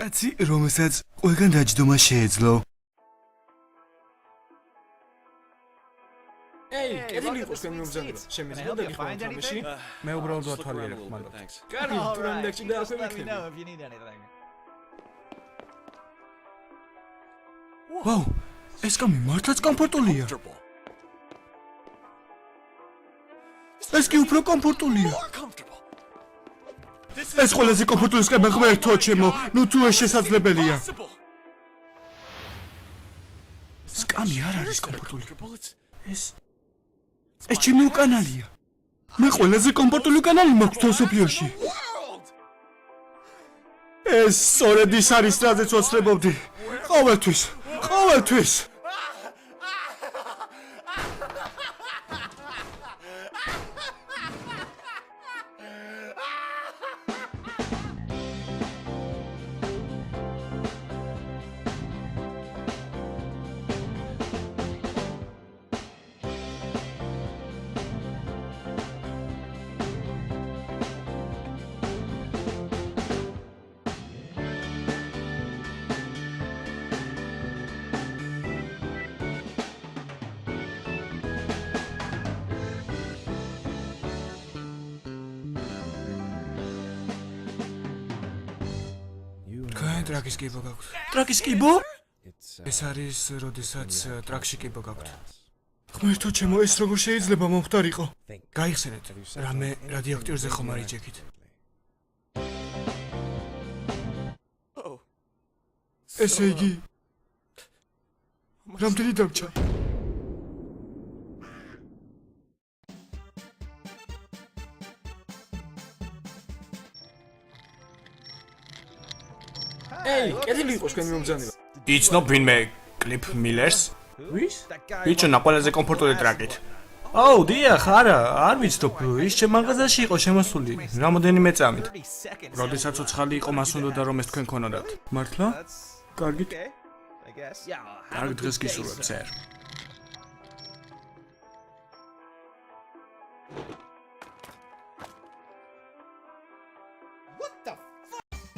კაცი, რომელსაც ყველგან დაჯდომა შეეძლო. Hey, კეთილი იყოს თქვენი მომზადება. შემიძლია დაგიხმაროთ ამაში? მე უბრალოდ ვათვალიერებ მაგრამ. კარგი, თუ რამდენი და ასე ვიქნები. ვაუ, ეს კამი მართლაც კომფორტულია. ეს კი უფრო კომფორტულია. ეს ყველაზე კომფორტული სკება ღმერთო ჩემო, ნუ თუ ეს შესაძლებელია. სკამი არ არის კომფორტული. ეს ჩემი უკანალია. მე ყველაზე კომფორტული უკანალი მაქვს თოსოფიოში. ეს სწორედ ის არის, რაზეც ვაცრებობდი. ყოველთვის. ტრაკის კიბო გაქვთ. ტრაკის კიბო? ეს არის, როდესაც ტრაკში კიბო გაქვთ. ღმერთო ჩემო, ეს როგორ შეიძლება მომხდარიყო? გაიხსენეთ, რამე რადიოაქტიურზე ხომ არ იჯექით. ესე იგი, რამდენი დამჭა? Hey, კეთილი იყოს თქვენი მომზადება. იცნობ ვინმე კლიფ მილერს? ვის? ბიჭუნა ყველაზე კომფორტული ტრაკით. აუ, დიახ, არა, არ ვიცნობ, ის ჩემ მაღაზიაში იყო შემოსული, რამოდენიმე წამით. როდესაც უცხალი იყო, მას უნდოდა რომ ეს თქვენ ქონოდათ. მართლა? კარგით. კარგ დღეს გისურვებთ, სერ.